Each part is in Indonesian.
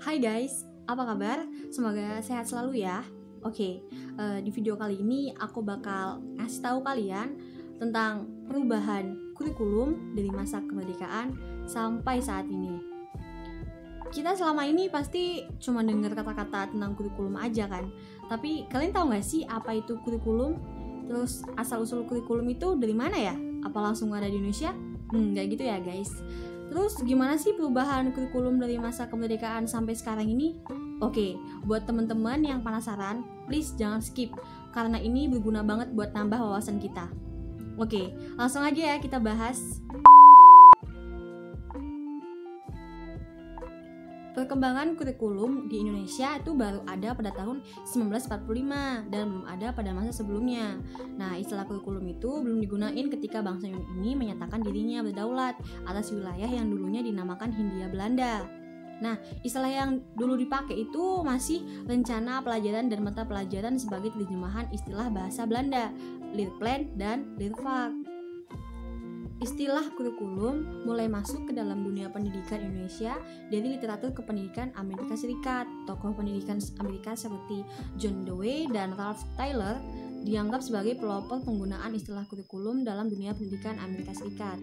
Hai guys, apa kabar? Semoga sehat selalu ya. Oke, di video kali ini aku bakal ngasih tahu kalian tentang perubahan kurikulum dari masa kemerdekaan sampai saat ini. Kita selama ini pasti cuma dengar kata-kata tentang kurikulum aja kan. Tapi kalian tahu gak sih apa itu kurikulum? Terus asal-usul kurikulum itu dari mana ya? Apa langsung ada di Indonesia? Gak gitu ya guys. Terus gimana sih perubahan kurikulum dari masa kemerdekaan sampai sekarang ini? Oke, buat teman-teman yang penasaran, please jangan skip karena ini berguna banget buat nambah wawasan kita. Oke, langsung aja ya kita bahas. Perkembangan kurikulum di Indonesia itu baru ada pada tahun 1945 dan belum ada pada masa sebelumnya. Nah, istilah kurikulum itu belum digunain ketika bangsa ini menyatakan dirinya berdaulat atas wilayah yang dulunya dinamakan Hindia Belanda. Nah, istilah yang dulu dipakai itu masih rencana pelajaran dan mata pelajaran sebagai terjemahan istilah bahasa Belanda, Leerplan dan Leervak. Istilah kurikulum mulai masuk ke dalam dunia pendidikan Indonesia dari literatur kependidikan Amerika Serikat. Tokoh pendidikan Amerika seperti John Dewey dan Ralph Taylor dianggap sebagai pelopor penggunaan istilah kurikulum dalam dunia pendidikan Amerika Serikat.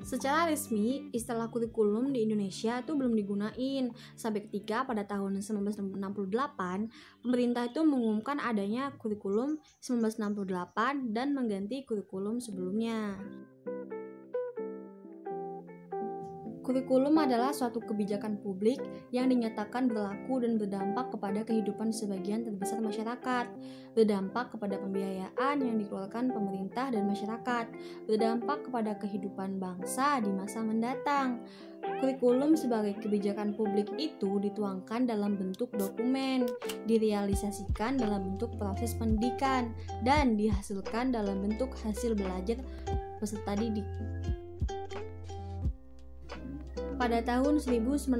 Secara resmi, istilah kurikulum di Indonesia itu belum digunain sampai ketika pada tahun 1968 pemerintah itu mengumumkan adanya kurikulum 1968 dan mengganti kurikulum sebelumnya. Kurikulum adalah suatu kebijakan publik yang dinyatakan berlaku dan berdampak kepada kehidupan sebagian terbesar masyarakat, berdampak kepada pembiayaan yang dikeluarkan pemerintah dan masyarakat, berdampak kepada kehidupan bangsa di masa mendatang. Kurikulum sebagai kebijakan publik itu dituangkan dalam bentuk dokumen, direalisasikan dalam bentuk proses pendidikan, dan dihasilkan dalam bentuk hasil belajar peserta didik. Pada tahun 1950,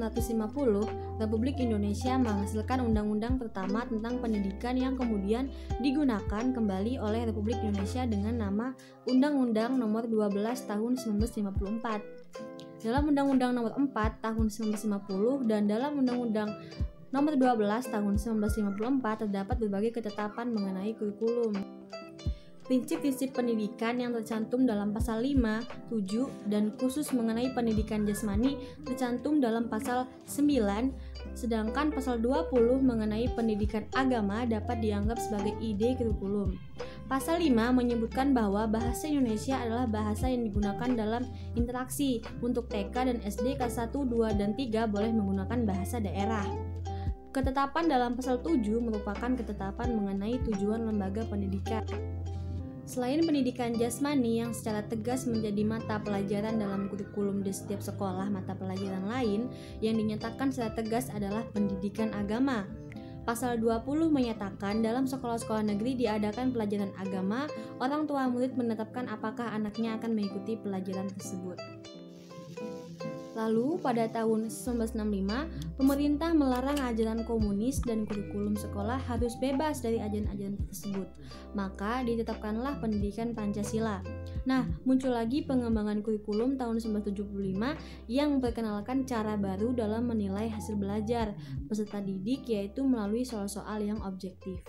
Republik Indonesia menghasilkan undang-undang pertama tentang pendidikan yang kemudian digunakan kembali oleh Republik Indonesia dengan nama Undang-Undang Nomor 12 Tahun 1954. Dalam Undang-Undang Nomor 4 Tahun 1950 dan dalam Undang-Undang Nomor 12 Tahun 1954 terdapat berbagai ketetapan mengenai kurikulum. Prinsip-prinsip pendidikan yang tercantum dalam pasal 5, 7, dan khusus mengenai pendidikan jasmani tercantum dalam pasal 9, sedangkan pasal 20 mengenai pendidikan agama dapat dianggap sebagai ide kurikulum. Pasal 5 menyebutkan bahwa bahasa Indonesia adalah bahasa yang digunakan dalam interaksi. Untuk TK dan SD kelas 1, 2, dan 3 boleh menggunakan bahasa daerah. Ketetapan dalam pasal 7 merupakan ketetapan mengenai tujuan lembaga pendidikan. Selain pendidikan jasmani yang secara tegas menjadi mata pelajaran dalam kurikulum di setiap sekolah mata pelajaran lain, yang dinyatakan secara tegas adalah pendidikan agama. Pasal 20 menyatakan dalam sekolah-sekolah negeri diadakan pelajaran agama, orang tua murid menetapkan apakah anaknya akan mengikuti pelajaran tersebut. Lalu pada tahun 1965, pemerintah melarang ajaran komunis dan kurikulum sekolah harus bebas dari ajaran-ajaran tersebut. Maka ditetapkanlah pendidikan Pancasila. Nah, muncul lagi pengembangan kurikulum tahun 1975 yang memperkenalkan cara baru dalam menilai hasil belajar peserta didik, yaitu melalui soal-soal yang objektif.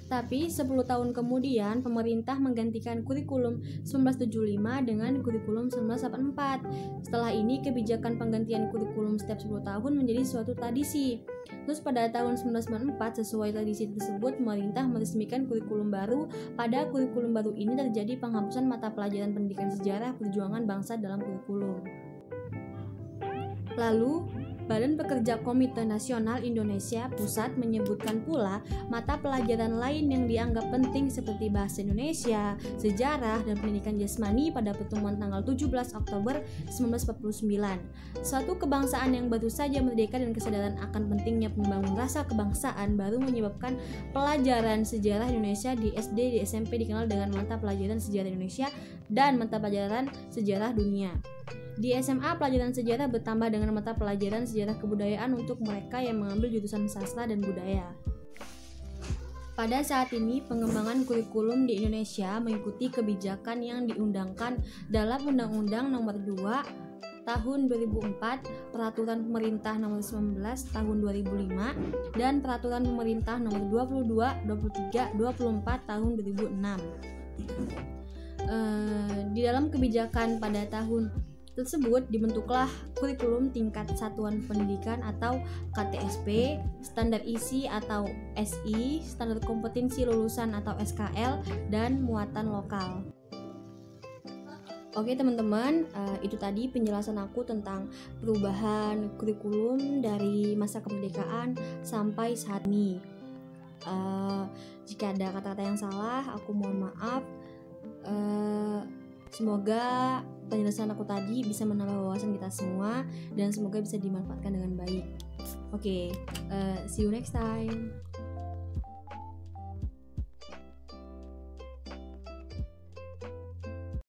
Tapi 10 tahun kemudian pemerintah menggantikan kurikulum 1975 dengan kurikulum 1984. Setelah ini kebijakan penggantian kurikulum setiap 10 tahun menjadi suatu tradisi. Terus pada tahun 1994 sesuai tradisi tersebut pemerintah meresmikan kurikulum baru. Pada kurikulum baru ini terjadi penghapusan mata pelajaran pendidikan sejarah perjuangan bangsa dalam kurikulum. Lalu Badan Pekerja Komite Nasional Indonesia Pusat menyebutkan pula mata pelajaran lain yang dianggap penting seperti bahasa Indonesia, sejarah, dan pendidikan jasmani pada pertemuan tanggal 17 Oktober 1949. Suatu kebangsaan yang baru saja merdeka dan kesadaran akan pentingnya membangun rasa kebangsaan baru menyebabkan pelajaran sejarah Indonesia di SD, di SMP dikenal dengan mata pelajaran sejarah Indonesia dan mata pelajaran sejarah dunia. Di SMA, pelajaran sejarah bertambah dengan mata pelajaran sejarah kebudayaan untuk mereka yang mengambil jurusan sastra dan budaya. Pada saat ini, pengembangan kurikulum di Indonesia mengikuti kebijakan yang diundangkan dalam Undang-Undang Nomor 2 Tahun 2004, Peraturan Pemerintah Nomor 19 Tahun 2005, dan Peraturan Pemerintah Nomor 22, 23, 24 Tahun 2006. Di dalam kebijakan pada tahun tersebut dibentuklah kurikulum tingkat satuan pendidikan atau KTSP, standar isi atau SI, standar kompetensi lulusan atau SKL, dan muatan lokal. Oke teman-teman, itu tadi penjelasan aku tentang perubahan kurikulum dari masa kemerdekaan sampai saat ini. Jika ada kata-kata yang salah, aku mohon maaf. Semoga penjelasan aku tadi bisa menambah wawasan kita semua dan semoga bisa dimanfaatkan dengan baik. Oke, see you next time.